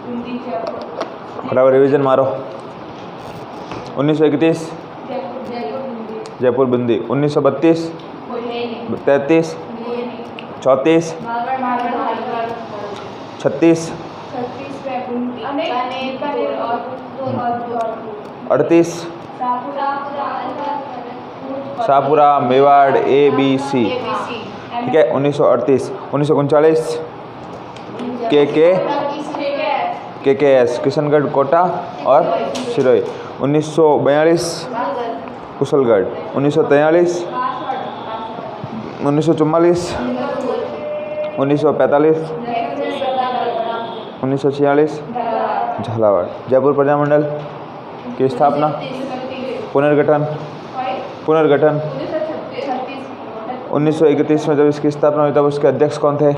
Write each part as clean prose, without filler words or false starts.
फटाफट रिवीजन मारो। 1931 जयपुर बूंदी। 1932 33 34 36 38 शाहपुरा मेवाड़ ABC, ठीक है। 1938 1939 KKS किशनगढ़ कोटा और सिरोही। 1942 कुशलगढ़। 1943 1944 1945 1946 झालावाड़। जयपुर प्रजामंडल की स्थापना पुनर्गठन 1931 में जब इसकी स्थापना हुई तब उसके अध्यक्ष कौन थे?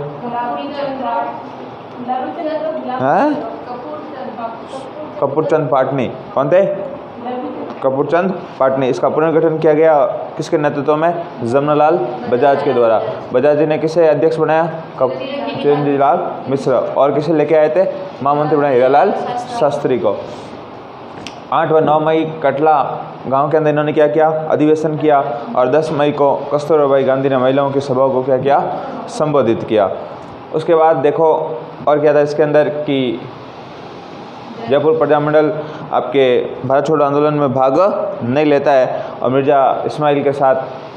कपूरचंद पाटनी। कौन थे? कपूरचंद पाटनी। इसका पुनर्गठन किया गया किसके नेतृत्व में? जमनालाल बजाज के द्वारा। बजाज जी ने किसे अध्यक्ष बनाया? चिरंजीवी लाल मिश्र। और किसे लेके आए थे? महामंत्री बनाया हीरालाल शास्त्री को। 8 व 9 मई कटला गांव के अंदर इन्होंने क्या किया? अधिवेशन किया। और 10 मई को कस्तूरबाई गांधी ने महिलाओं की सभा को क्या किया? संबोधित किया। उसके बाद देखो और क्या था इसके अंदर कि जयपुर प्रजामंडल आपके भारत छोड़ो आंदोलन में भाग नहीं लेता है और मिर्जा इस्माइल के साथ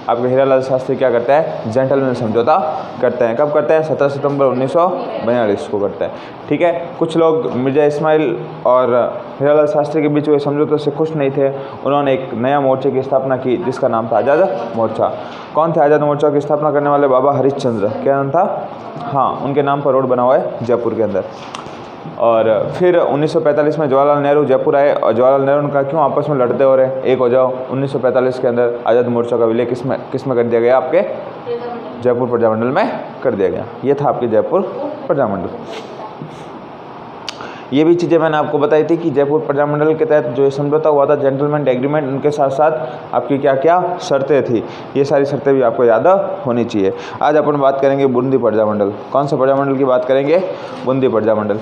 आपके हीरालाल शास्त्री क्या करता है? जेंटलमैन समझौता करते हैं। कब करते हैं? 17 सितंबर 1942 को करते हैं, ठीक है। कुछ लोग मिर्जा इस्माइल और हीरालाल शास्त्री के बीच हुए समझौते से खुश नहीं थे। उन्होंने एक नया मोर्चे की स्थापना की जिसका नाम था आज़ाद मोर्चा। कौन थे आज़ाद मोर्चा की स्थापना करने वाले? बाबा हरिश्चंद्र। क्या नाम था? हाँ, उनके नाम पर रोड बना हुआ है जयपुर के अंदर। और फिर 1945 में जवाहरलाल नेहरू जयपुर आए और जवाहरलाल नेहरू ने कहा क्यों आपस में लड़ते हो रहे, एक हो जाओ। 1945 के अंदर आज़ाद मोर्चा का विलय किस में कर दिया गया? आपके जयपुर प्रजामंडल में कर दिया गया। ये था आपके जयपुर प्रजामंडल। ये भी चीज़ें मैंने आपको बताई थी कि जयपुर प्रजामंडल के तहत जो समझौता हुआ था जेंटलमैन एग्रीमेंट, उनके साथ साथ आपकी क्या क्या शर्तें थी, ये सारी शर्तें भी आपको याद होनी चाहिए। आज अपन बात करेंगे बूंदी प्रजामंडल। कौन सा प्रजामंडल की बात करेंगे? बूंदी प्रजामंडल।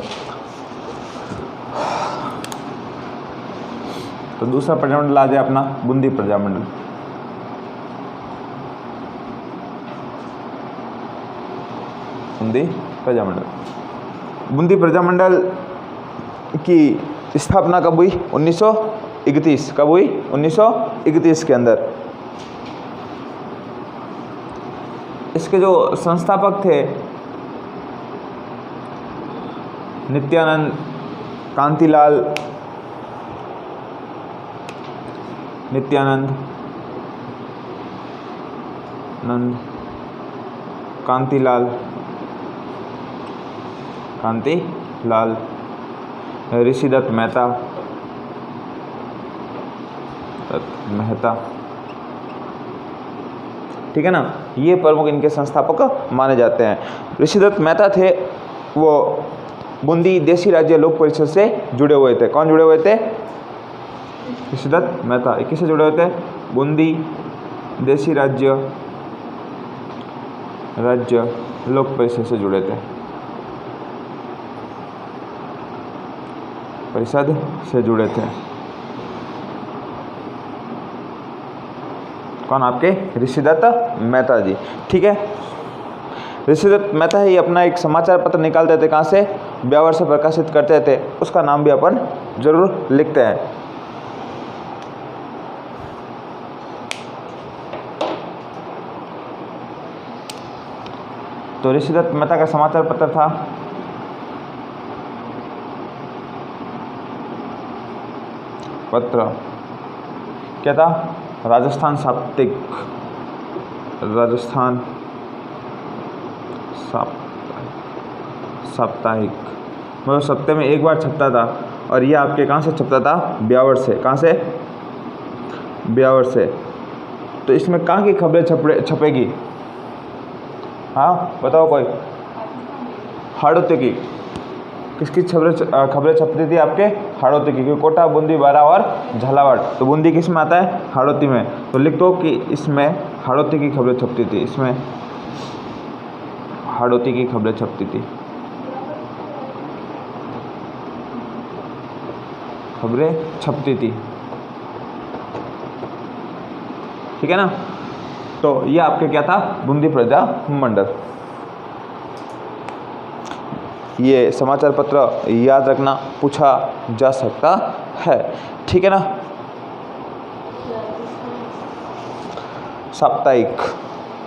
तो दूसरा प्रजामंडल आ जाए अपना बूंदी प्रजामंडल। बूंदी प्रजामंडल। बूंदी प्रजामंडल की स्थापना कब हुई? 1931। कब हुई? 1931 के अंदर। इसके जो संस्थापक थे नित्यानंद कांतिलाल कांतिलाल ऋषिदत्त मेहता ठीक है ना। ये प्रमुख इनके संस्थापक माने जाते हैं। ऋषिदत्त मेहता थे, वो बूंदी देशी राज्य लोक परिषद से जुड़े हुए थे। कौन जुड़े हुए थे? ऋषिदत्त मेहता। किससे जुड़े हुए थे? बूंदी देशी राज्य लोक परिषद से जुड़े थे। परिषद से जुड़े थे। कौन? आपके ऋषिदत्त मेहता जी, ठीक है। ऋषिदत्त मेहता ही अपना एक समाचार पत्र निकालते थे। कहाँ से? ब्यावर से प्रकाशित करते थे। उसका नाम भी अपन जरूर लिखते हैं। तो ऋषिदत्त मेहता का समाचार पत्र था क्या था? राजस्थान साप्ताहिक। मतलब सप्ताह में एक बार छपता था। और ये आपके कहाँ से छपता था? ब्यावर से। कहाँ से? ब्यावर से। तो इसमें कहाँ की खबरें छपेगी? हाँ बताओ कोई। हाड़ौती की। किसकी खबरें छपती थी? आपके हाड़ौती की। क्योंकि कोटा, बूंदी, बारा और झालावाड़। तो बूंदी किस में आता है? हाड़ौती में। तो लिख दो कि इसमें हाड़ौती की खबरें छपती थी। इसमें हाड़ौती की खबरें छपती थी। खबरें छपती थी, ठीक है ना। तो ये आपके क्या था, बूंदी प्रजा मंडल। ये समाचार पत्र याद रखना, पूछा जा सकता है, ठीक है ना। साप्ताहिक,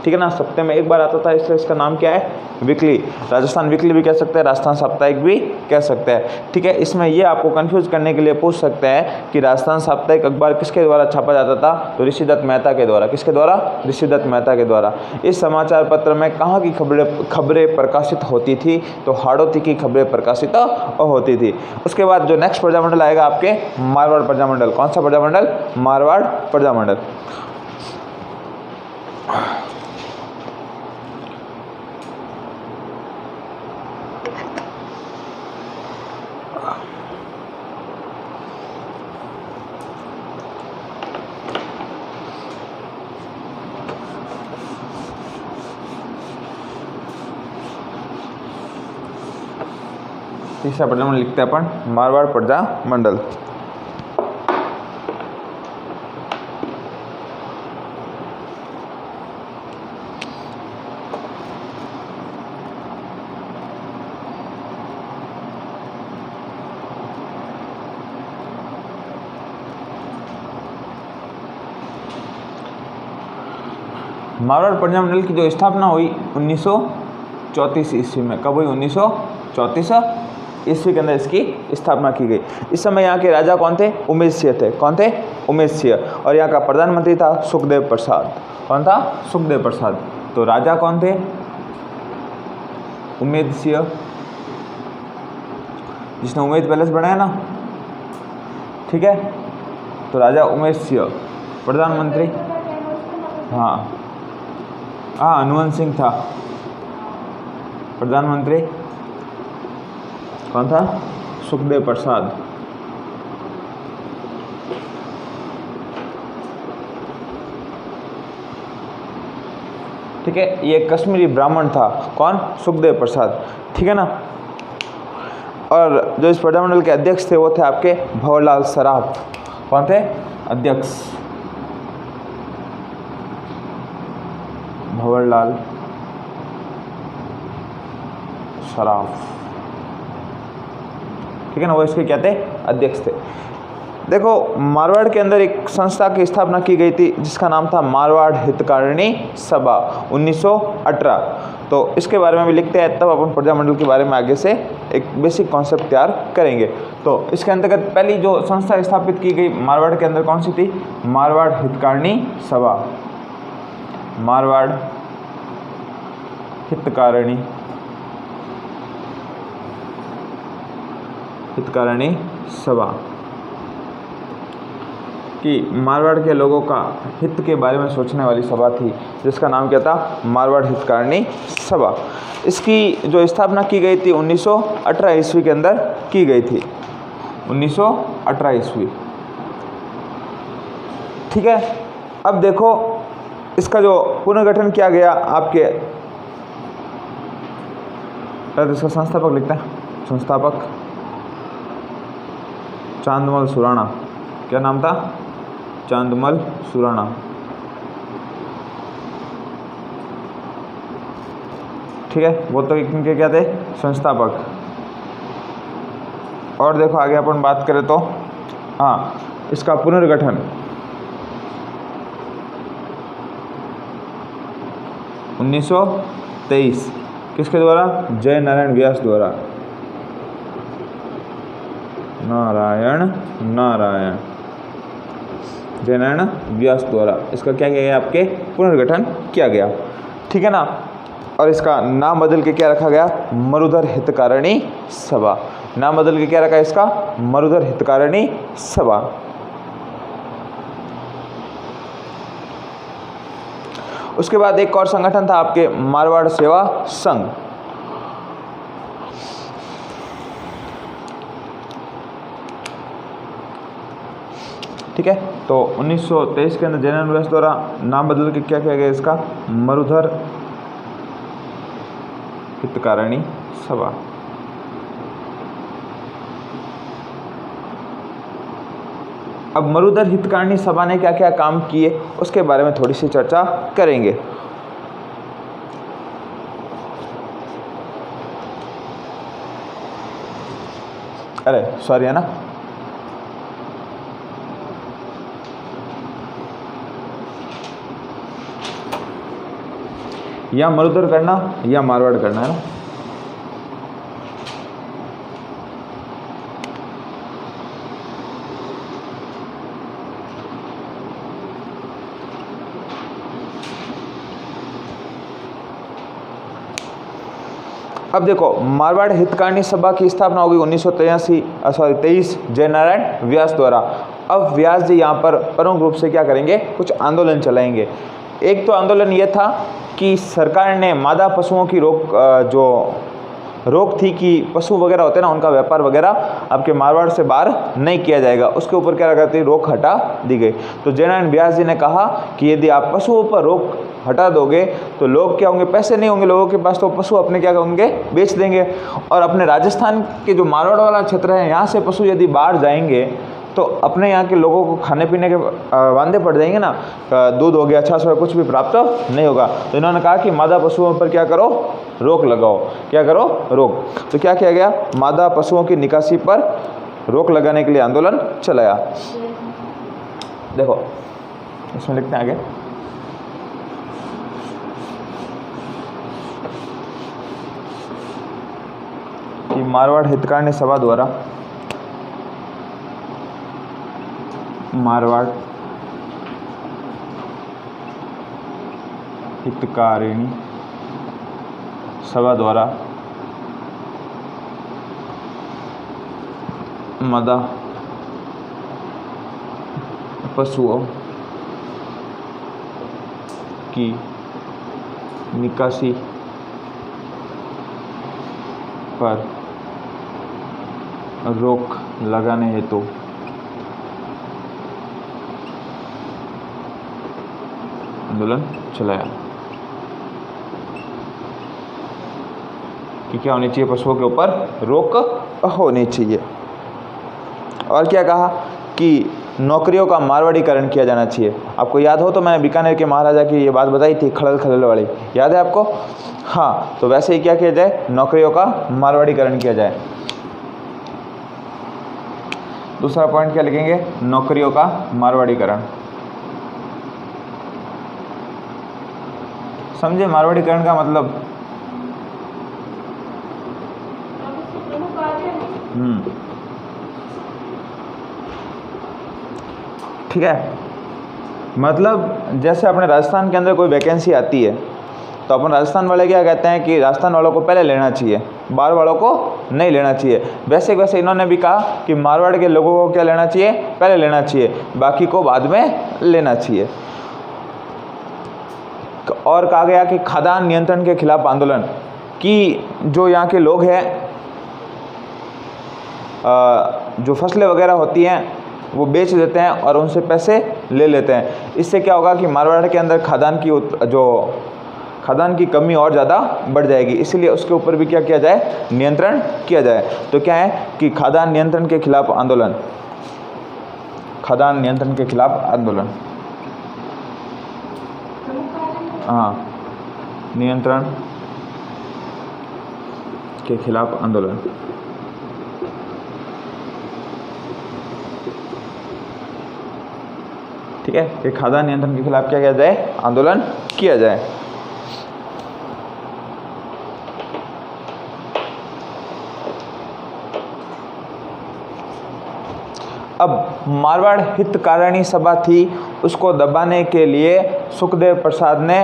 ठीक है ना, सप्ताह में एक बार आता था, इसलिए इसका नाम क्या है, वीकली। राजस्थान वीकली भी कह सकते हैं, राजस्थान साप्ताहिक भी कह सकते हैं, ठीक है। इसमें ये आपको कंफ्यूज करने के लिए पूछ सकते हैं कि राजस्थान साप्ताहिक अखबार किसके द्वारा छापा जाता था, तो ऋषिदत्त मेहता के द्वारा। किसके द्वारा, ऋषिदत्त मेहता के द्वारा। इस समाचार पत्र में कहाँ की खबरें प्रकाशित होती थी, तो हाड़ौती की खबरें प्रकाशित होती थी। उसके बाद जो नेक्स्ट प्रजामंडल आएगा आपके, मारवाड़ प्रजामंडल। कौन सा प्रजामंडल, मारवाड़ प्रजामंडल। तीसरा प्रजामंडल लिखते हैं अपन, मारवाड़ प्रजामंडल। मारवाड़ प्रजामंडल की जो स्थापना हुई 1934 ईस्वी में। कब हुई, 1934 ईस्वी के अंदर इसकी स्थापना की गई। इस समय यहाँ के राजा कौन थे, उमेश सिंह थे। कौन थे, उमेश सिंह। और यहाँ का प्रधानमंत्री था सुखदेव प्रसाद। कौन था, सुखदेव प्रसाद। तो राजा कौन थे, उमेद सिंह, जिसने उमेद पैलेस बनाया ना, ठीक है। तो राजा उमेश सिंह, प्रधानमंत्री, हाँ हनुवंत सिंह था प्रधानमंत्री। कौन था, सुखदेव प्रसाद। ठीक है, ये कश्मीरी ब्राह्मण था। कौन, सुखदेव प्रसाद, ठीक है ना। और जो इस प्रजामंडल के अध्यक्ष थे वो थे आपके भंवरलाल सराफ। कौन थे, अध्यक्ष भंवरलाल सराफ, ठीक है ना, वो इसके क्या थे, अध्यक्ष थे। देखो, मारवाड़ के अंदर एक संस्था की स्थापना की गई थी जिसका नाम था मारवाड़ हितकारिणी सभा 1918। तो इसके बारे में भी लिखते हैं, तब अपन प्रजामंडल के बारे में आगे से एक बेसिक कॉन्सेप्ट तैयार करेंगे। तो इसके अंतर्गत पहली जो संस्था स्थापित की गई मारवाड़ के अंदर कौन सी थी, मारवाड़ हितकारिणी सभा। मारवाड़ हितकारिणी सभा कि मारवाड़ के लोगों का हित के बारे में सोचने वाली सभा थी, जिसका नाम क्या था, मारवाड़ हितकारिणी सभा। इसकी जो स्थापना की गई थी 1918 ईस्वी के अंदर की गई थी, 1918 ईस्वी, ठीक है। अब देखो, इसका जो पुनर्गठन किया गया आपके, इसका संस्थापक लिखते हैं, संस्थापक चांदमल सुराणा। क्या नाम था, चांदमल सुराणा। ठीक है, वो तो इनके क्या थे, संस्थापक। और देखो आगे अपन बात करें तो, हाँ, इसका पुनर्गठन 1923 किसके द्वारा, जय नारायण व्यास द्वारा। जय नारायण व्यास द्वारा इसका क्या किया गया, आपके पुनर्गठन किया गया, ठीक है ना। और इसका नाम बदल के क्या रखा गया, मरुधर हितकारिणी सभा। नाम बदल के क्या रखा है इसका, मरुधर हितकारिणी सभा। उसके बाद एक और संगठन था आपके, मारवाड़ सेवा संघ। ठीक है, तो 1923 के अंदर जय नारायण व्यास द्वारा नाम बदल के क्या किया गया इसका, मरुधर हितकारिणी सभा। अब मरुधर हितकारिणी सभा ने क्या क्या काम किए उसके बारे में थोड़ी सी चर्चा करेंगे। अरे सॉरी, है ना, या मरुधर करना या मारवाड़ करना, है ना। अब देखो, मारवाड़ हितकारिणी सभा की स्थापना होगी 1923 जयनारायण व्यास द्वारा। अब व्यास जी यहाँ पर प्रमुख रूप से क्या करेंगे, कुछ आंदोलन चलाएंगे। एक तो आंदोलन ये था कि सरकार ने मादा पशुओं की रोक थी कि पशु वगैरह होते हैं ना, उनका व्यापार वगैरह आपके मारवाड़ से बाहर नहीं किया जाएगा, उसके ऊपर क्या करती है, रोक हटा दी गई। तो जयनारायण व्यास जी ने कहा कि यदि आप पशुओं पर रोक हटा दोगे तो लोग क्या होंगे, पैसे नहीं होंगे लोगों के पास, तो पशु अपने क्या होंगे, बेच देंगे। और अपने राजस्थान के जो मारवाड़ वाला क्षेत्र है, यहाँ से पशु यदि बाहर जाएंगे तो अपने यहाँ के लोगों को खाने पीने के वांदे पड़ जाएंगे ना, दूध हो गया, छाछ हो गया, कुछ भी प्राप्त नहीं होगा। तो इन्होंने कहा कि मादा पशुओं पर क्या करो, रोक लगाओ। क्या करो, रोक। तो क्या किया गया, मादा पशुओं की निकासी पर रोक लगाने के लिए आंदोलन चलाया। देखो इसमें लिखते हैं आगे, कि मारवाड़ हितकारिणी सभा द्वारा मारवाड़ हितकारिणी सभा द्वारा मादा पशुओं की निकासी पर रोक लगाने हेतु आंदोलन चलाया। कि क्या होनी चाहिए, पशुओं के ऊपर रोक होनी चाहिए। और क्या कहा कि नौकरियों का मारवाड़ीकरण किया जाना चाहिए। आपको याद हो तो मैंने बीकानेर के महाराजा की ये बात बताई थी, खड़ल खड़ल वाली, याद है आपको? हाँ, तो वैसे ही क्या किया जाए, नौकरियों का मारवाड़ीकरण किया जाए। दूसरा पॉइंट क्या लिखेंगे, नौकरियों का मारवाड़ीकरण। समझे मारवाड़ीकरण का मतलब? ठीक है, मतलब जैसे अपने राजस्थान के अंदर कोई वैकेंसी आती है तो अपन राजस्थान वाले क्या कहते हैं कि राजस्थान वालों को पहले लेना चाहिए, बाहर वालों को नहीं लेना चाहिए। वैसे वैसे इन्होंने भी कहा कि मारवाड़ के लोगों को क्या लेना चाहिए, पहले लेना चाहिए, बाकी को बाद में लेना चाहिए। और कहा गया कि खाद्यान्न नियंत्रण के खिलाफ आंदोलन, कि जो यहाँ के लोग हैं जो फसलें वगैरह होती हैं वो बेच देते हैं और उनसे पैसे ले लेते हैं। इससे क्या होगा कि मारवाड़ के अंदर खाद्यान्न की कमी और ज़्यादा बढ़ जाएगी, इसलिए उसके ऊपर भी क्या किया जाए, नियंत्रण किया जाए। तो क्या है कि खाद्यान्न नियंत्रण के खिलाफ आंदोलन, खाद्यान्न नियंत्रण के खिलाफ आंदोलन, हाँ, नियंत्रण के खिलाफ आंदोलन। ठीक है, कि खाद्यान्न नियंत्रण के खिलाफ क्या किया जाए, आंदोलन किया जाए। अब मारवाड़ हितकारिणी सभा थी, उसको दबाने के लिए सुखदेव प्रसाद ने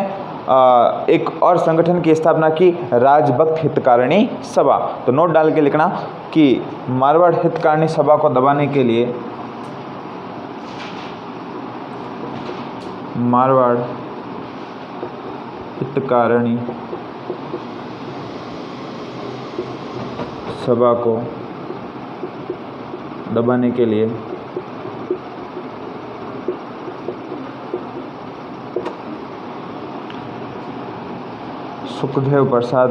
एक और संगठन की स्थापना की, राजभक्त हितकारिणी सभा। तो नोट डाल के लिखना कि मारवाड़ हितकारिणी सभा को दबाने के लिए मारवाड़ हितकारिणी सभा को दबाने के लिए सुखदेव प्रसाद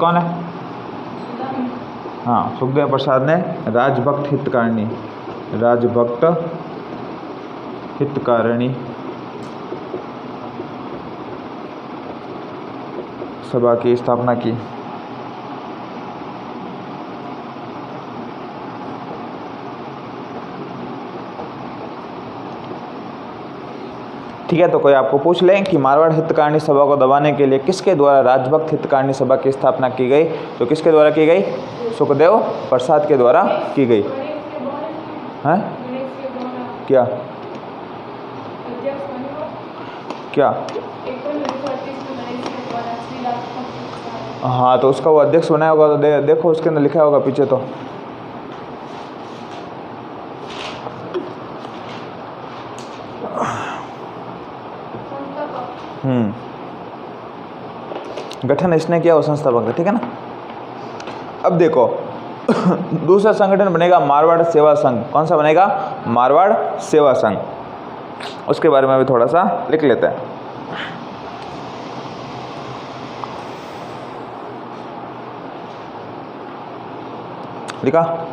कौन है? हाँ, सुखदेव प्रसाद ने राजभक्त हितकारिणी, राजभक्त हितकारिणी सभा की स्थापना की। ठीक है, तो कोई आपको पूछ लें कि मारवाड़ हितकारिणी सभा को दबाने के लिए किसके द्वारा राजभक्त हितकारिणी सभा की स्थापना की गई, तो किसके द्वारा की गई? सुखदेव प्रसाद के द्वारा की गई। हैं? क्या क्या? हाँ, तो उसका वो अध्यक्ष बनाया होगा, तो देखो उसके अंदर लिखा होगा पीछे तो। गठन इसने किया, वो संस्थापक है, ठीक है ना। अब देखो दूसरा संगठन बनेगा मारवाड़ सेवा संघ। कौन सा बनेगा? मारवाड़ सेवा संघ। उसके बारे में भी थोड़ा सा लिख लेते हैं। लिखा?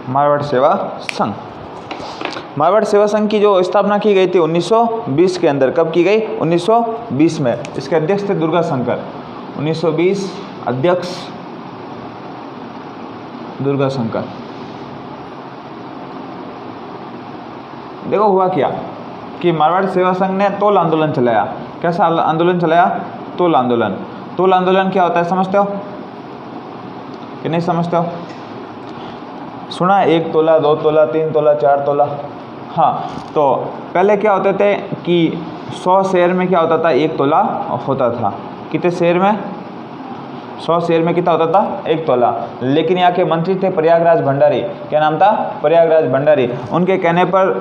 मारवाड़ सेवा संघ। मारवाड़ सेवा संघ की जो स्थापना की गई थी 1920 के अंदर। कब की गई? 1920 में। इसके अध्यक्ष थे दुर्गा शंकर। 1920 अध्यक्ष दुर्गा शंकर। देखो हुआ क्या कि मारवाड़ सेवा संघ ने तोल आंदोलन चलाया। कैसा आंदोलन चलाया? तोल आंदोलन। तोल आंदोलन क्या होता है समझते हो कि नहीं समझते हो? सुना 1 तोला, 2 तोला, 3 तोला, 4 तोला। हाँ, तो पहले क्या होते थे कि 100 शेयर में क्या होता था? 1 तोला होता था। कितने शेयर में? 100 शेयर में कितना होता था? 1 तोला। लेकिन यहाँ के मंत्री थे प्रयागराज भंडारी। क्या नाम था? प्रयागराज भंडारी। उनके कहने पर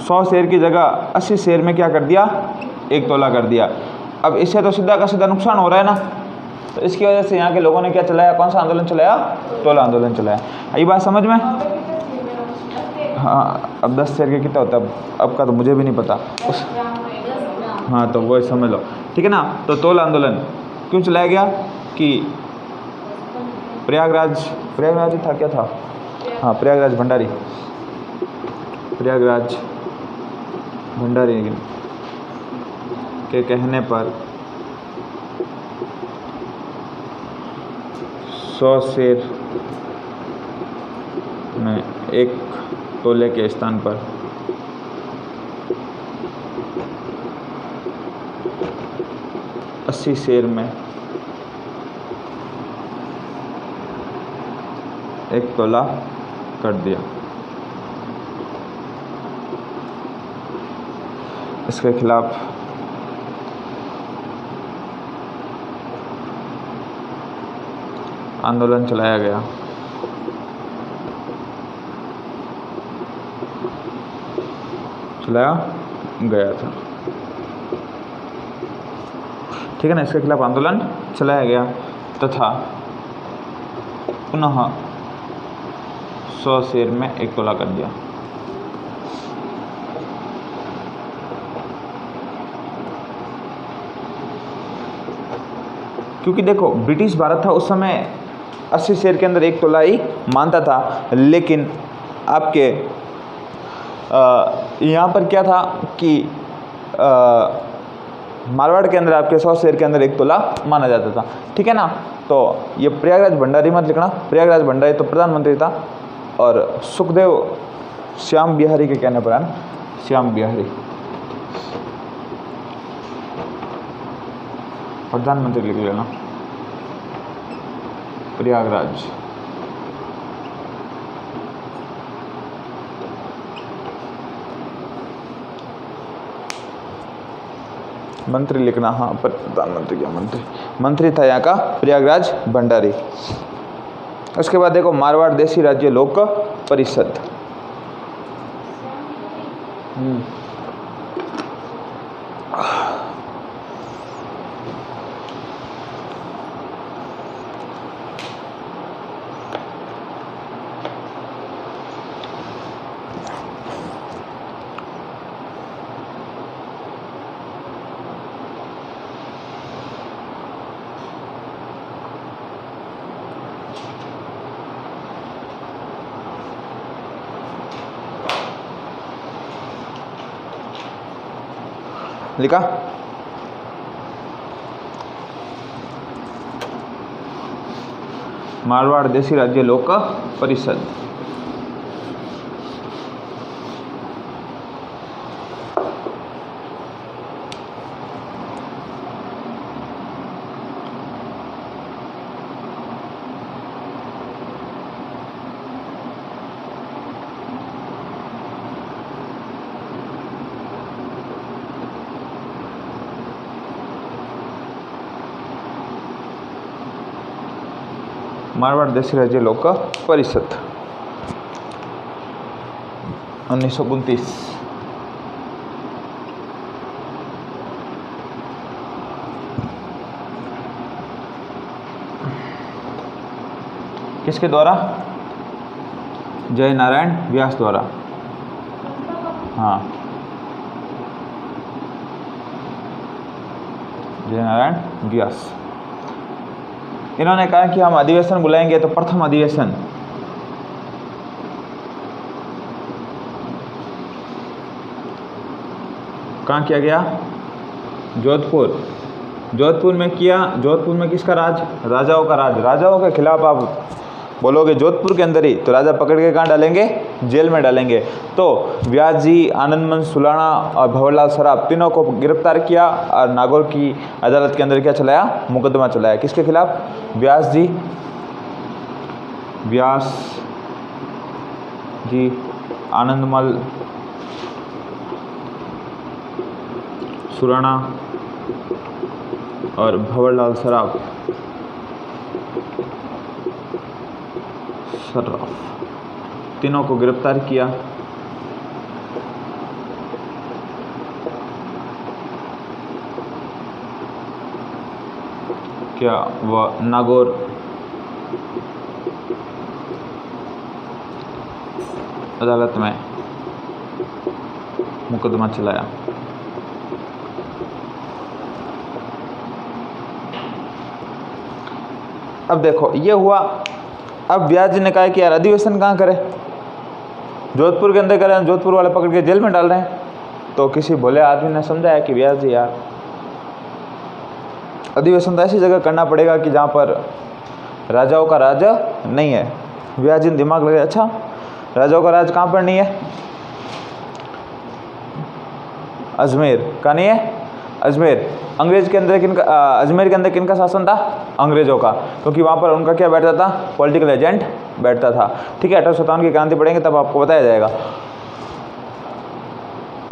100 शेयर की जगह 80 शेयर में क्या कर दिया? 1 तोला कर दिया। अब इससे तो सीधा का सीधा नुकसान हो रहा है ना। तो इसकी वजह से यहाँ के लोगों ने क्या चलाया? कौन सा आंदोलन चलाया? तोला आंदोलन चलाया। ये बात समझ में? हाँ, अब 10 शेयर के कितना होता है अब का तो मुझे भी नहीं पता उस। हाँ, तो वो समझ लो, ठीक है ना। तो तोल आंदोलन क्यों चलाया गया कि प्रयागराज ही था, क्या था? हाँ, प्रयागराज भंडारी के कहने पर 100 शेर में 1 तोले के स्थान पर 80 शेर में 1 तोला कर दिया। इसके खिलाफ आंदोलन चलाया गया। था, ठीक है ना। इसके खिलाफ आंदोलन चलाया गया तथा पुनः 100 शेर में 1 तोला कर दिया। क्योंकि देखो ब्रिटिश भारत था उस समय 80 शेर के अंदर 1 तोला ही मानता था। लेकिन आपके यहाँ पर क्या था कि मारवाड़ के अंदर आपके 100 शेर के अंदर 1 तोला माना जाता था, ठीक है ना। तो ये प्रयागराज भंडारी मत लिखना। प्रयागराज भंडारी तो प्रधानमंत्री था और सुखदेव श्याम बिहारी के कहने पर है, श्याम बिहारी। प्रधानमंत्री लिख लेना, प्रयागराज। मंत्री लिखना, हाँ प्रधानमंत्री क्या मंत्री था यहाँ का प्रयागराज भंडारी। उसके बाद देखो मारवाड़ देशी राज्य लोक परिषद। लिखा? मारवाड़ देशी राज्य लोक परिषद। मारवाड़ देशी राज्य लोक परिषद 1929। किसके द्वारा? जय नारायण व्यास द्वारा। हाँ, जय नारायण व्यास। इन्होंने कहा कि हम अधिवेशन बुलाएंगे, तो प्रथम अधिवेशन कहाँ किया गया? जोधपुर। जोधपुर में किया। जोधपुर में किसका राज? राजाओं का राज। राजाओं के खिलाफ आप बोलोगे जोधपुर के अंदर ही, तो राजा पकड़ के कहाँ डालेंगे? जेल में डालेंगे। तो व्यास जी, आनंदमन सुलाना और भंवरलाल सराफ तीनों को गिरफ्तार किया और नागौर की अदालत के अंदर क्या चलाया? मुकदमा चलाया। किसके खिलाफ? व्यास जी, आनंदमल सुराणा और भंवरलाल सराफ तीनों को गिरफ्तार किया। क्या वह नागौर अदालत में मुकदमा चलाया। अब देखो ये हुआ। अब व्यास जी ने कहा कि यार अधिवेशन कहाँ करें? जोधपुर के अंदर करें, जोधपुर वाले पकड़ के जेल में डाल रहे हैं। तो किसी भोले आदमी ने समझाया कि व्यास जी यार, अधिवेशन तो ऐसी जगह करना पड़ेगा कि जहाँ पर राजाओं का राज नहीं है। व्यास जी ने दिमाग लगाया, अच्छा राजाओं का राज कहाँ पर नहीं है? अजमेर का नहीं है? अजमेर अंग्रेज के अंदर अजमेर के अंदर किनका शासन था? अंग्रेजों का, क्योंकि वहाँ पर उनका क्या बैठता था? पॉलिटिकल एजेंट बैठता था। ठीक है, 1857 की क्रांति पढ़ेंगे तब आपको बताया जाएगा।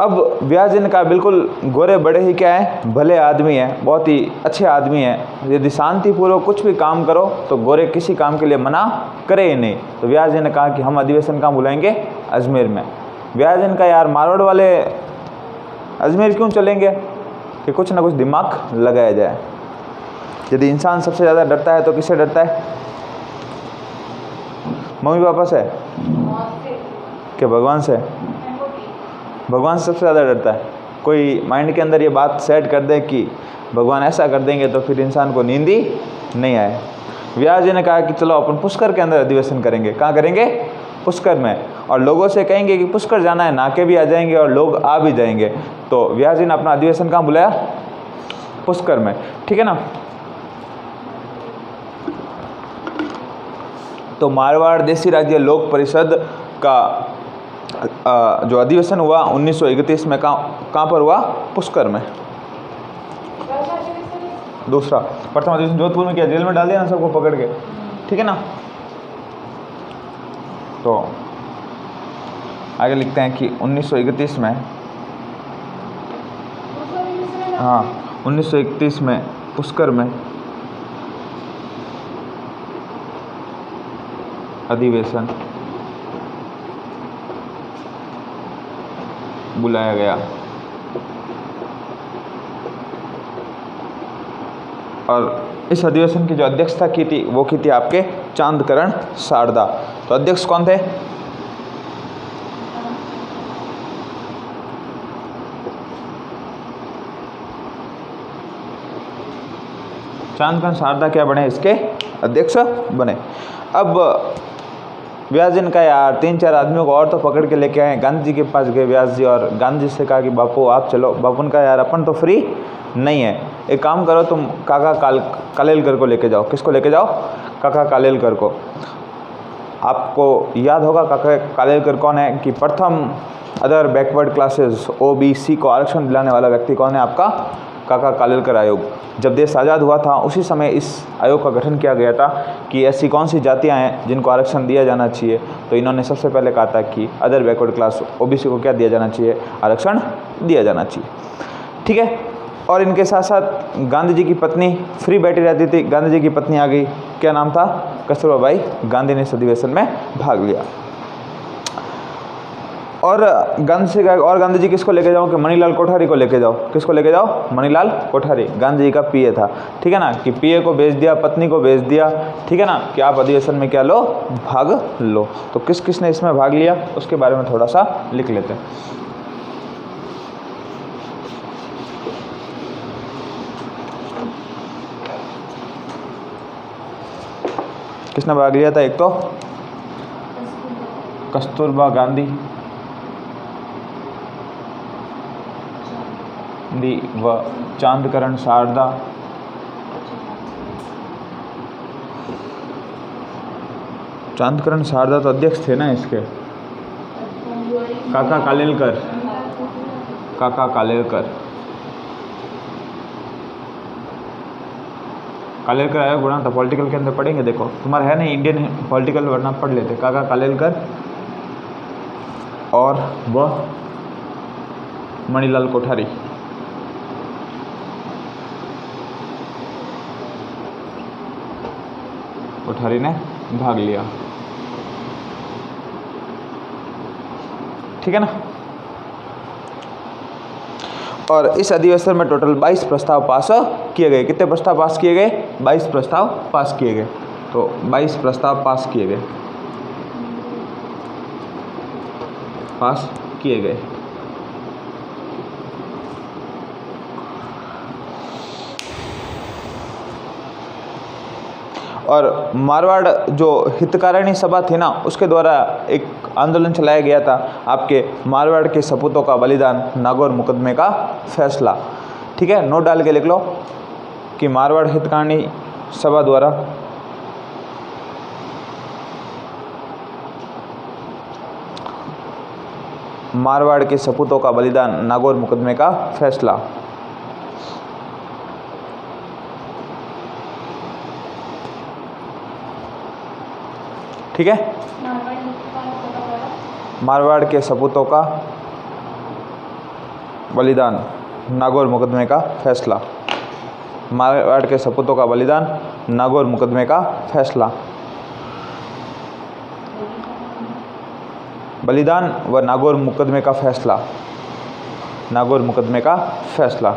अब व्यास जी ने कहा बिल्कुल गोरे बड़े ही क्या है? भले आदमी है, बहुत ही अच्छे आदमी है। यदि शांतिपूर्वक कुछ भी काम करो तो गोरे किसी काम के लिए मना करे ही नहीं। तो व्यास जी ने कहा कि हम अधिवेशन कहाँ बुलाएंगे? अजमेर में। व्यास जी ने कहा यार मारवाड़ वाले अजमेर क्यों चलेंगे? कि कुछ ना कुछ दिमाग लगाया जाए। यदि इंसान सबसे ज़्यादा डरता है तो किससे डरता है? मम्मी पापा से? कि भगवान से? भगवान से सबसे ज़्यादा डरता है। कोई माइंड के अंदर ये बात सेट कर दे कि भगवान ऐसा कर देंगे तो फिर इंसान को नींद ही नहीं आए। व्यास जी ने कहा कि चलो अपन पुष्कर के अंदर अधिवेशन करेंगे। कहाँ करेंगे? पुष्कर में। और लोगों से कहेंगे कि पुष्कर जाना है, नाके भी आ जाएंगे और लोग आ भी जाएंगे। तो व्यास जी ने अपना अधिवेशन कहाँ बुलाया? पुष्कर में। ठीक है ना। तो मारवाड़ देशी राज्य लोक परिषद का जो अधिवेशन हुआ 1931 में कहाँ पर हुआ? पुष्कर में। दूसरा प्रथम अधिवेशन जोधपुर में किया, जेल में डाल दिया ना सबको पकड़ के, ठीक है ना। तो आगे लिखते हैं कि 1931 में, हाँ 1931 में पुष्कर में अधिवेशन बुलाया गया और इस अधिवेशन की जो अध्यक्षता की थी वो की थी आपके चांदकरण शारदा। तो अध्यक्ष कौन थे? चांदकरण शारदा क्या बने? इसके अध्यक्ष बने। अब व्यास जी ने कहा यार 3-4 आदमियों को और तो पकड़ के लेके आए। गांधी जी के पास गए व्यास जी और गांधी जी से कहा कि बापू आप चलो। बापू ने कहा यार अपन तो फ्री नहीं है, एक काम करो तुम काका कालेलकर को लेके जाओ। किसको लेके जाओ? काका कालेलकर को। आपको याद होगा काका कालेलकर कौन है कि प्रथम अदर बैकवर्ड क्लासेस OBC को आरक्षण दिलाने वाला व्यक्ति कौन है? आपका काका कालेलकर आयोग। जब देश आज़ाद हुआ था उसी समय इस आयोग का गठन किया गया था कि ऐसी कौन सी जातियां हैं जिनको आरक्षण दिया जाना चाहिए। तो इन्होंने सबसे पहले कहा था कि अदर बैकवर्ड क्लास OBC को क्या दिया जाना चाहिए? आरक्षण दिया जाना चाहिए, ठीक है। और इनके साथ साथ गांधी जी की पत्नी फ्री बैठी रहती थी। गांधी जी की पत्नी आ गई, क्या नाम था? कस्तूरबा बाई गांधी ने इस अधिवेशन में भाग लिया। और गांधी जी किसको लेके जाओ? कि मणिलाल कोठारी को लेके जाओ। किसको लेके जाओ? मणिलाल कोठारी, गांधी जी का PA था, ठीक है ना। कि PA को भेज दिया, पत्नी को भेज दिया, ठीक है ना, कि आप अधिवेशन में क्या लो? भाग लो। तो किस किस ने इसमें भाग लिया उसके बारे में थोड़ा सा लिख लेते हैं। किसने भाग लिया था? एक तो कस्तूरबा गांधी व चांदकरण शारदा। चांदकरण शारदा तो अध्यक्ष थे ना इसके। काका कालेलकर, काका कालेलकर, कालेलकर आयोग बना था। पॉलिटिकल के अंदर पढ़ेंगे, देखो तुम्हारा है नहीं इंडियन पॉलिटिकल, वरना पढ़ लेते। काका कालेलकर और वह मणिलाल कोठारी। कोठारी ने भाग लिया, ठीक है ना। और इस अधिवेशन में टोटल 22 प्रस्ताव पास किए गए। कितने प्रस्ताव पास किए गए? 22 प्रस्ताव पास किए गए। तो 22 प्रस्ताव पास किए गए, पास किए गए। और मारवाड़ जो हितकारिणी सभा थी ना, उसके द्वारा एक आंदोलन चलाया गया था, आपके मारवाड़ के सपूतों का बलिदान, नागौर मुकदमे का फैसला, ठीक है। नोट डाल के लिख लो कि मारवाड़ हितकारिणी सभा द्वारा मारवाड़ के सपूतों का बलिदान, नागौर मुकदमे का फैसला। ठीक है, मारवाड़ के सपूतों का बलिदान, नागौर मुकदमे का फैसला। मारवाड़ के सपूतों का बलिदान, नागौर मुकदमे का फैसला। बलिदान व नागौर मुकदमे का फैसला, नागौर मुकदमे का फैसला।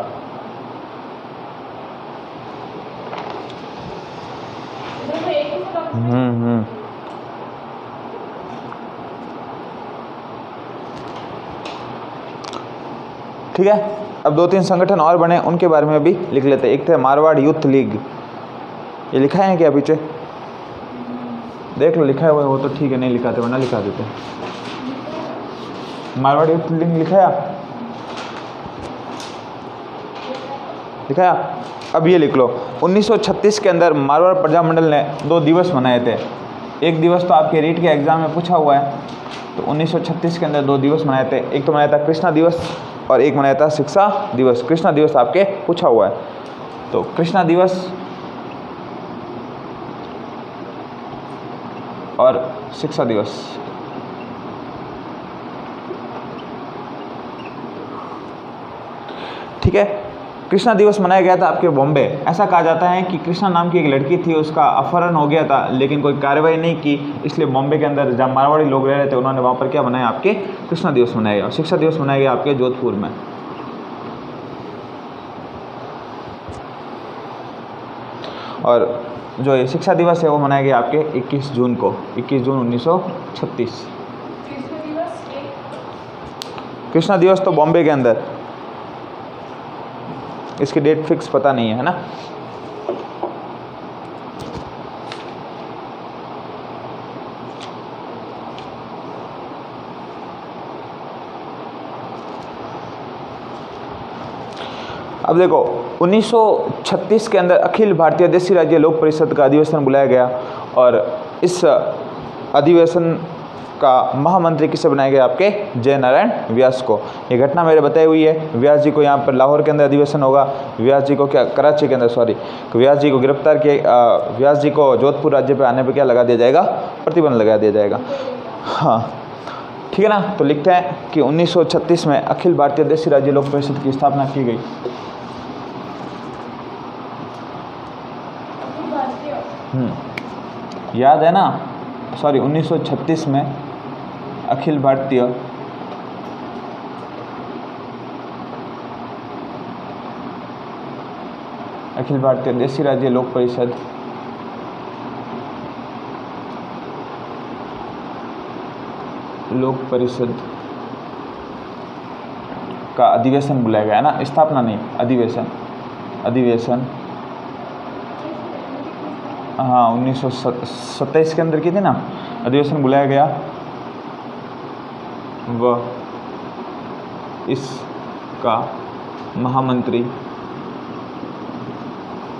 ठीक है। अब 2-3 संगठन और बने, उनके बारे में भी लिख लेते हैं। एक थे मारवाड़ यूथ लीग, ये लिखा है क्या पीछे? देख लो, लिखा है वो तो ठीक है, नहीं लिखाते वरना लिखा देते। मारवाड़ यूथ लीग लिखाया, लिखाया। अब ये लिख लो, 1936 के अंदर मारवाड़ प्रजामंडल ने 2 दिवस मनाए थे। एक दिवस तो आपके रीट के एग्जाम में पूछा हुआ है, तो 1936 के अंदर 2 दिवस मनाए थे, एक तो मनाया था कृष्णा दिवस और एक मनाया था शिक्षा दिवस। कृष्णा दिवस आपके पूछा हुआ है, तो कृष्णा दिवस और शिक्षा दिवस। ठीक है, कृष्णा दिवस मनाया गया था आपके बॉम्बे। ऐसा कहा जाता है कि कृष्णा नाम की एक लड़की थी, उसका अपहरण हो गया था लेकिन कोई कार्रवाई नहीं की, इसलिए बॉम्बे के अंदर जहाँ मारवाड़ी लोग रह रहे थे उन्होंने वहाँ पर क्या मनाया, आपके कृष्णा दिवस मनाया गया। शिक्षा दिवस मनाया गया आपके जोधपुर में। और जो ये शिक्षा दिवस है वो मनाया गया आपके 21 जून को, 21 जून 1936। कृष्णा दिवस तो बॉम्बे के अंदर, इसकी डेट फिक्स पता नहीं है ना। अब देखो 1936 के अंदर अखिल भारतीय देशी राज्य लोक परिषद का अधिवेशन बुलाया गया और इस अधिवेशन का महामंत्री किसे बनाया गया, आपके जय नारायण व्यास को। ये घटना मेरे बताई हुई है। व्यास जी को यहाँ पर लाहौर के अंदर अधिवेशन होगा, व्यास जी को क्या कराची के अंदर, सॉरी, व्यास जी को गिरफ्तार किया, व्यास जी को जोधपुर राज्य पे आने पे क्या लगा दिया जाएगा, प्रतिबंध लगा दिया जाएगा। हाँ ठीक है ना। तो लिखते हैं कि 1936 में अखिल भारतीय देशी राज्य लोक परिषद की स्थापना की गई। याद है ना, सॉरी 1936 में अखिल भारतीय देशी राज्य लोक परिषद का अधिवेशन बुलाया गया है ना, स्थापना नहीं, अधिवेशन हाँ 1927 के अंदर की थी ना, अधिवेशन बुलाया गया व इसका महामंत्री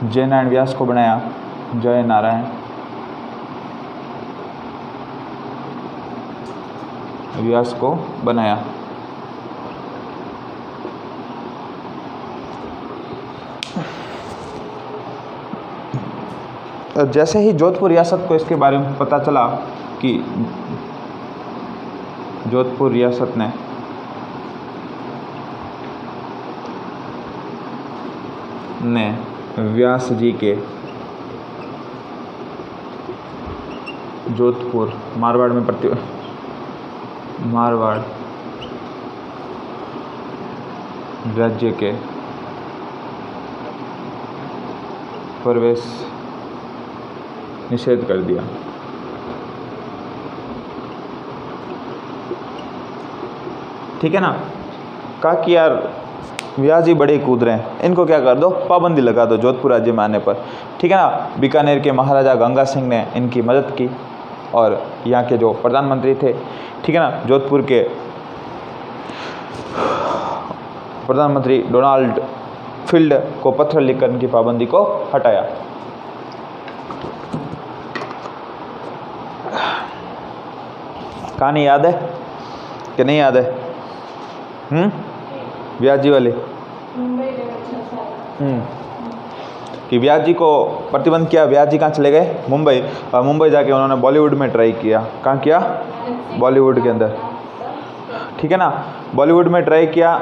जय नारायण व्यास को बनाया, जय नारायण व्यास को बनाया। जैसे ही जोधपुर रियासत को इसके बारे में पता चला कि जोधपुर रियासत ने व्यास जी के जोधपुर मारवाड़ राज्य के प्रवेश निषेध कर दिया। ठीक है ना। कहा कि यार व्यास जी बड़े कूद रहे हैं, इनको क्या कर दो, पाबंदी लगा दो जोधपुर राज्य में आने पर। ठीक है ना। बीकानेर के महाराजा गंगा सिंह ने इनकी मदद की और यहाँ के जो प्रधानमंत्री थे, ठीक है ना, जोधपुर के प्रधानमंत्री डोनाल्ड फील्ड को पत्र लिखकर इनकी पाबंदी को हटाया। कहानी याद है कि नहीं याद है? व्यास जी वाले कि व्यास जी को प्रतिबंध किया, व्यास जी कहाँ चले गए, मुंबई, और मुंबई जाके उन्होंने बॉलीवुड में ट्राई किया। कहाँ किया? बॉलीवुड के अंदर। ठीक है ना। बॉलीवुड में ट्राई किया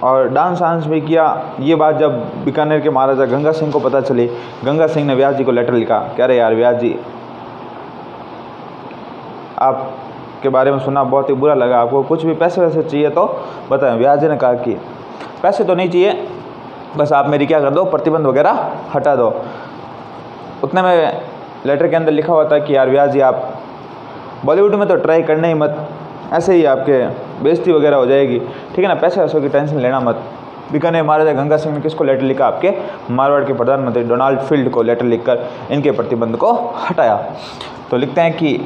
और डांस वांस भी किया। ये बात जब बीकानेर के महाराजा गंगा सिंह को पता चली, गंगा सिंह ने व्यास जी को लेटर लिखा, कह रहे यार व्यास जी आप के बारे में सुना, बहुत ही बुरा लगा, आपको कुछ भी पैसे वैसे चाहिए तो बताएं। व्यास जी ने कहा कि पैसे तो नहीं चाहिए, बस आप मेरी क्या कर दो, प्रतिबंध वगैरह हटा दो। उतने में लेटर के अंदर लिखा हुआ था कि यार व्यास जी आप बॉलीवुड में तो ट्राई करना ही मत, ऐसे ही आपके बेइज्जती वगैरह हो जाएगी। ठीक है ना, पैसे वैसों की टेंशन लेना मत। बीकानेर महाराजा गंगा सिंह ने किसको लेटर लिखा? आपके मारवाड़ के प्रधानमंत्री डोनाल्ड फील्ड को लेटर लिखकर इनके प्रतिबंध को हटाया। तो लिखते हैं कि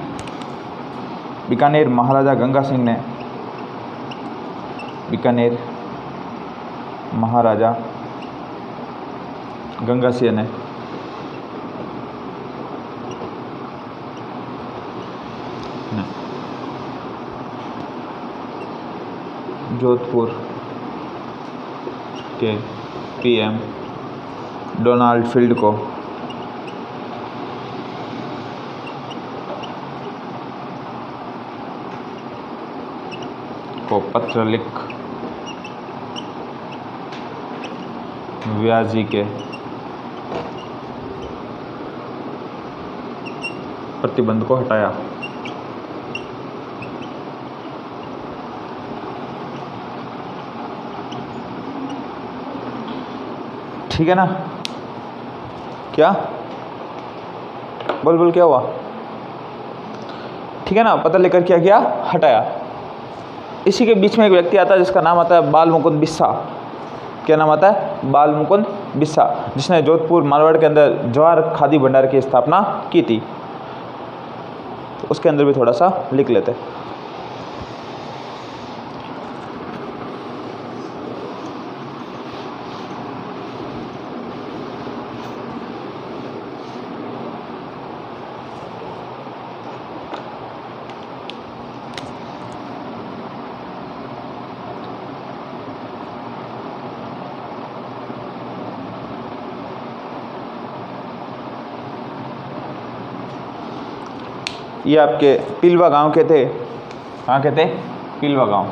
बीकानेर महाराजा गंगा सिंह ने, बीकानेर महाराजा गंगा सिंह ने जोधपुर के पीएम डोनाल्ड फील्ड को पत्र लिख व्याजी के प्रतिबंध को हटाया। ठीक है ना? क्या बोल क्या हुआ? ठीक है ना? पत्र लेकर क्या किया? हटाया। इसी के बीच में एक व्यक्ति आता है जिसका नाम आता है बाल मुकुंद बिस्सा। क्या नाम आता है? बाल मुकुंद बिस्सा, जिसने जोधपुर मारवाड़ के अंदर जवाहर खादी भंडार की स्थापना की थी। तो उसके अंदर भी थोड़ा सा लिख लेते हैं। ये आपके पिलवा गांव के थे। कहाँ के थे? पिलवा गांव।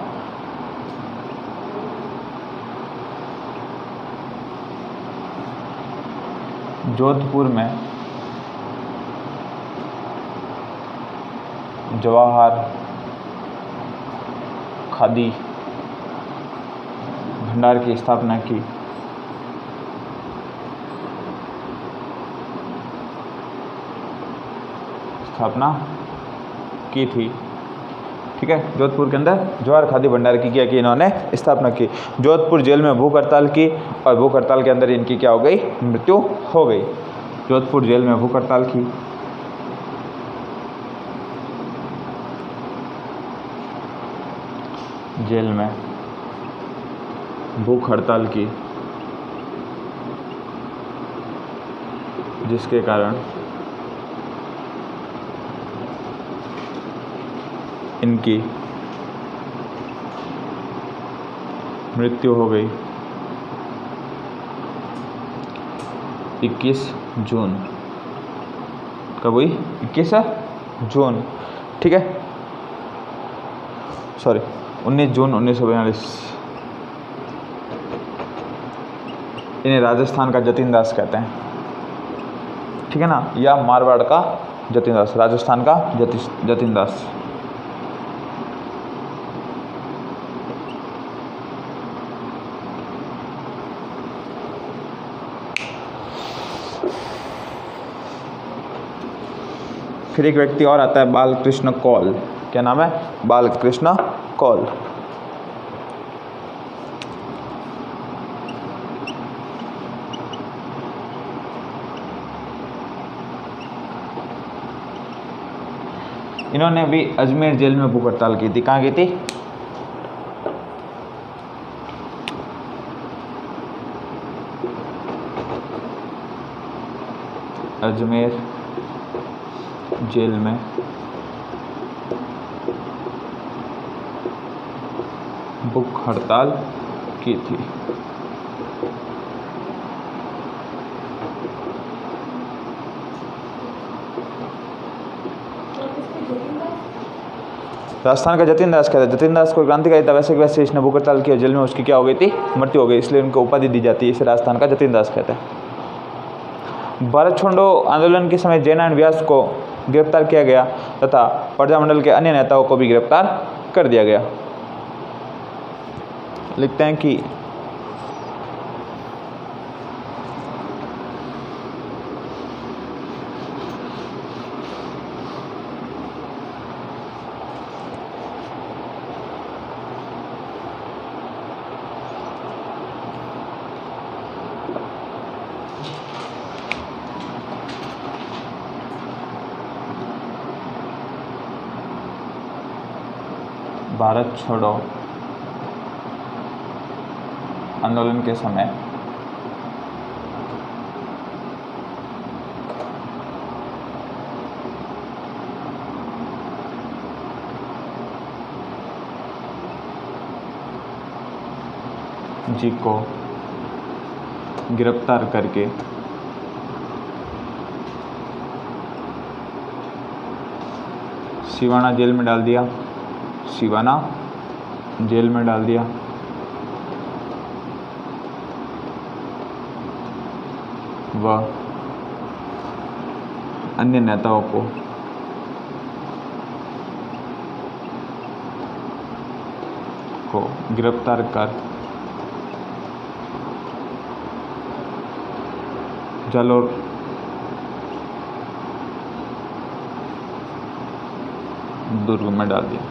जोधपुर में जवाहर खादी भंडार की स्थापना की। थी। ठीक है, जोधपुर के अंदर जवाहर खादी भंडार की क्या की इन्होंने? स्थापना की। जोधपुर जेल में भूख हड़ताल की और भूख हड़ताल के अंदर इनकी क्या हो गई? मृत्यु हो गई। जोधपुर जेल में भूख हड़ताल की। जेल में भूख हड़ताल की, जिसके कारण इनकी मृत्यु हो गई 21 जून। कब हुई? 21 जून। ठीक है, सॉरी 19 जून 1942। इन्हें राजस्थान का जतिन दास कहते हैं। ठीक है ना? या मारवाड़ का जतिन दास, राजस्थान का जतिन दास। फिर एक व्यक्ति और आता है बालकृष्ण कौल। क्या नाम है? बालकृष्ण कौल। इन्होंने भी अजमेर जेल में भूख हड़ताल की थी। कहाँ की थी? अजमेर जेल में भूख हड़ताल की थी। राजस्थान का जतिन दास कहते हैं। जतिन दास को क्रांतिकारी था, वैसे वैसे इसने भूख हड़ताल की और जेल में उसकी क्या हो गई थी? मृत्यु हो गई। इसलिए उनको उपाधि दी जाती है, इसे राजस्थान का जतिन दास कहते हैं। भारत छोड़ो आंदोलन के समय जैन एंड व्यास को गिरफ्तार किया गया तथा प्रजामंडल के अन्य नेताओं को भी गिरफ्तार कर दिया गया। लिखते हैं कि भारत छोड़ो आंदोलन के समय जी को गिरफ्तार करके सिवाना जेल में डाल दिया, सिवाना जेल में डाल दिया। वह अन्य नेताओं को गिरफ्तार कर जालोर दुर्ग में डाल दिया।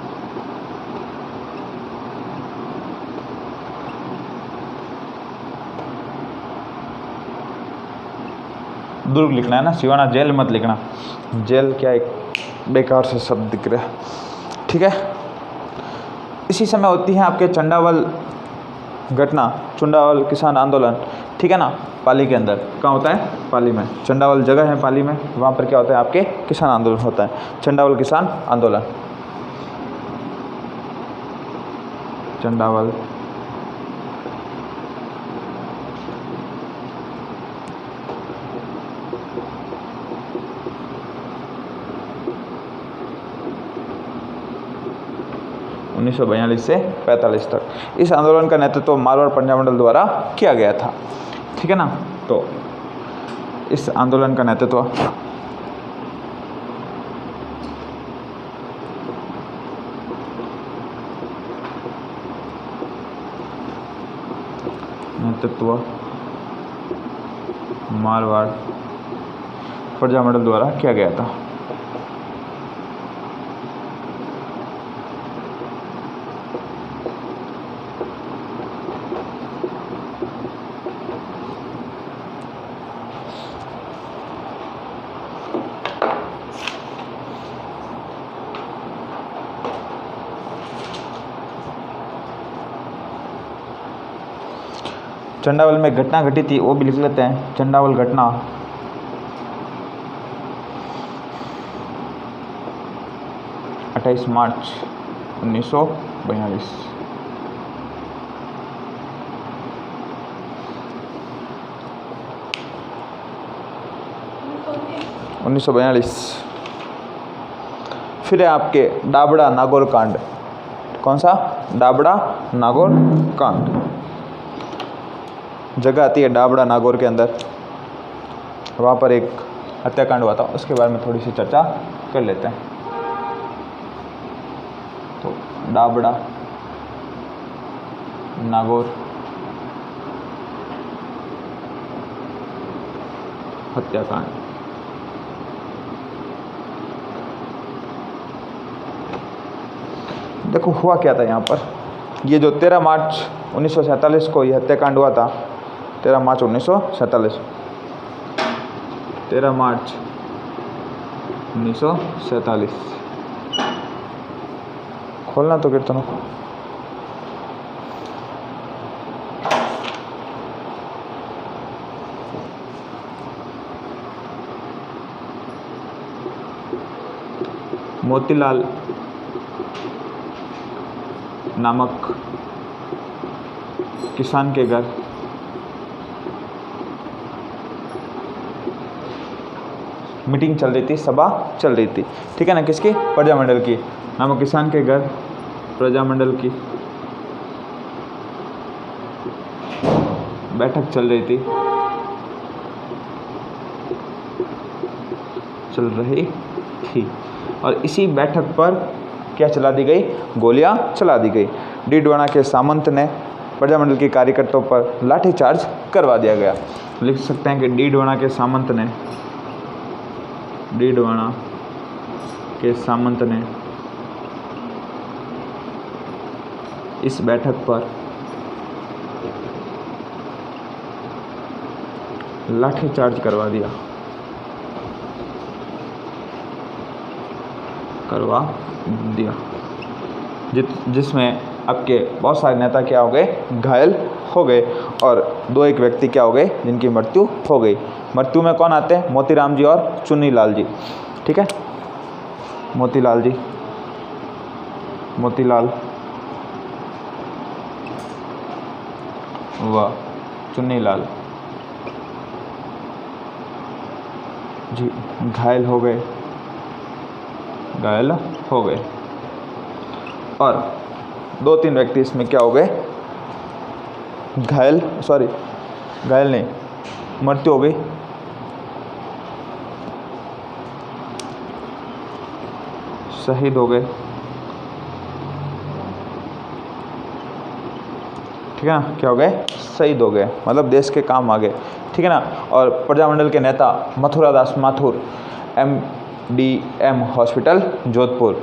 दुर्ग लिखना है ना, सिवाना जेल मत लिखना, जेल क्या एक बेकार से शब्द दिख रहा है, ठीक है। इसी समय होती है आपके चंडावल घटना, चंडावल किसान आंदोलन, ठीक है ना, पाली के अंदर। कहाँ होता है? पाली में। चंडावल जगह है पाली में, वहाँ पर क्या होता है आपके किसान आंदोलन होता है, चंडावल किसान आंदोलन। चंडावल उन्नीस सौ 42 से 45 तक। इस आंदोलन का नेतृत्व मारवाड़ पंजाब द्वारा किया गया था, ठीक है ना। तो इस आंदोलन का नेतृत्व मारवाड़ पंजाब द्वारा किया गया था। चंडावल में घटना घटी थी, वो भी लिख लेते हैं। चंडावल घटना 28 मार्च 1942। फिर है आपके डाबड़ा नागौर कांड। कौन सा? डाबड़ा नागौर कांड। जगह आती है डाबड़ा नागौर के अंदर, वहाँ पर एक हत्याकांड हुआ था, उसके बारे में थोड़ी सी चर्चा कर लेते हैं। तो डाबड़ा नागौर हत्याकांड। देखो हुआ क्या था यहाँ पर। ये जो 13 मार्च 1947 को ये हत्याकांड हुआ था, 13 मार्च 1947, 13 मार्च 1947। खोलना तो कीर्तनों को। मोतीलाल नामक किसान के घर मीटिंग चल रही थी, सभा चल रही थी, ठीक है ना। किसकी? प्रजामंडल की। नामक किसान के घर प्रजामंडल की बैठक चल रही थी और इसी बैठक पर क्या चला दी गई? गोलियां चला दी गई। डीडवाना के सामंत ने प्रजामंडल के कार्यकर्ताओं पर लाठीचार्ज करवा दिया गया। लिख सकते हैं कि डीडवाना के सामंत ने इस बैठक पर लाठीचार्ज करवा दिया। जिसमें आपके बहुत सारे नेता क्या हो गए? घायल हो गए और 2-1 व्यक्ति क्या हो गए? जिनकी मृत्यु हो गई। मृत्यु में कौन आते हैं? मोतीराम जी और चुन्नीलाल जी, ठीक है। मोतीलाल व चुन्नीलाल जी घायल हो गए, घायल हो गए। और 2-3 व्यक्ति इसमें क्या हो गए, घायल नहीं, मृत्यु हो गई। शहीद हो गए, ठीक है ना, क्या हो गए, शहीद हो गए, मतलब देश के काम आ गए, ठीक है ना। और प्रजामंडल के नेता मथुरादास माथुर, MDM हॉस्पिटल जोधपुर,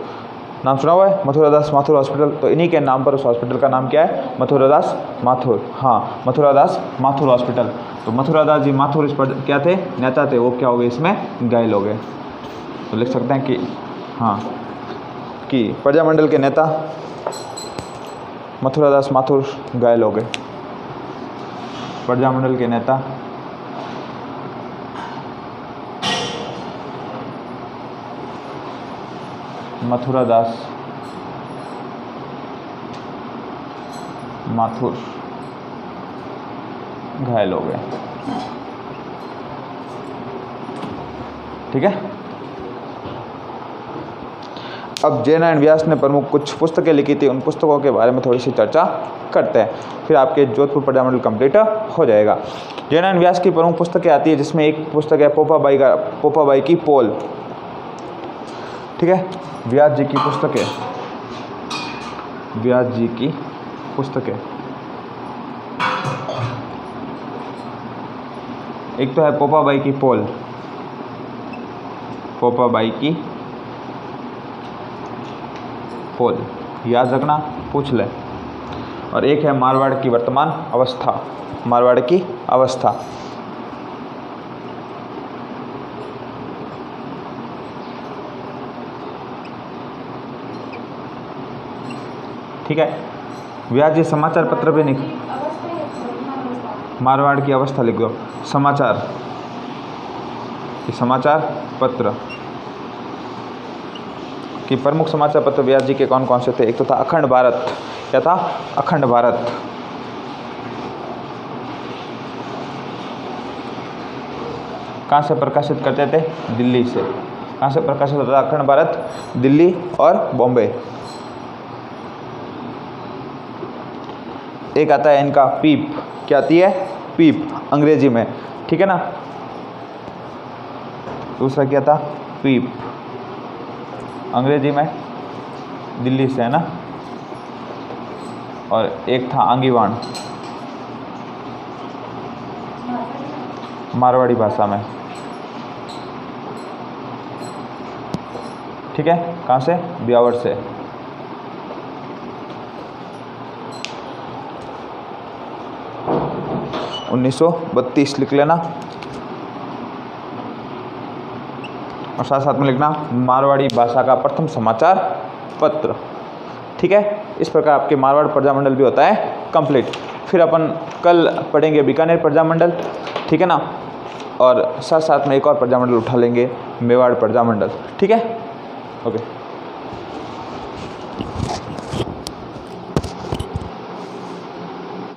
नाम सुना हुआ है मथुरादास माथुर हॉस्पिटल, तो इन्हीं के नाम पर उस हॉस्पिटल का नाम क्या है, मथुरादास माथुर। हाँ, मथुरादास माथुर हॉस्पिटल। तो मथुरादास जी माथुर इस पर क्या थे, नेता थे, वो क्या हो गए, इसमें घायल हो गए। तो लिख सकते हैं कि हाँ, कि प्रजामंडल के नेता मथुरादास माथुर घायल हो गए। प्रजामंडल के नेता मथुरादास माथुर घायल हो गए, ठीक है। अब जय नारायण व्यास ने प्रमुख कुछ पुस्तकें लिखी थी, उन पुस्तकों के बारे में थोड़ी सी चर्चा करते हैं, फिर आपके जोधपुर प्रजामंडल कंप्लीट हो जाएगा। जय नारायण व्यास की प्रमुख पुस्तकें आती है, जिसमें एक पुस्तक है पोपाबाई की पोल, ठीक है। व्यास जी की पुस्तकें, व्यास जी की पुस्तकें, एक तो है पोपाबाई की पोल, पोपाबाई की पोल, याद रखना, पूछ ले। और एक है मारवाड़ की वर्तमान अवस्था, मारवाड़ की अवस्था, ठीक है। व्यास जी समाचार पत्र भी नहीं, मारवाड़ की अवस्था लिख दो, समाचार, समाचार पत्र कि प्रमुख समाचार पत्र व्यास जी के कौन कौन से थे। एक तो था अखंड भारत, क्या था, अखंड भारत, कहाँ से प्रकाशित करते थे, दिल्ली से। कहाँ से प्रकाशित होता था अखंड भारत, दिल्ली और बॉम्बे। एक आता है इनका पीप, क्या आती है, पीप, अंग्रेजी में, ठीक है ना। दूसरा क्या था, पीप, अंग्रेजी में, दिल्ली से, है ना। और एक था आंगीवाण, मारवाड़ी भाषा में, ठीक है। कहाँ से, ब्यावर से। सन 1932 लिख लेना, और साथ साथ में लिखना मारवाड़ी भाषा का प्रथम समाचार पत्र, ठीक है। इस प्रकार आपके मारवाड़ प्रजामंडल भी होता है कंप्लीट। फिर अपन कल पढ़ेंगे बीकानेर प्रजामंडल, ठीक है ना, और साथ साथ में एक और प्रजामंडल उठा लेंगे, मेवाड़ प्रजामंडल, ठीक है। ओके।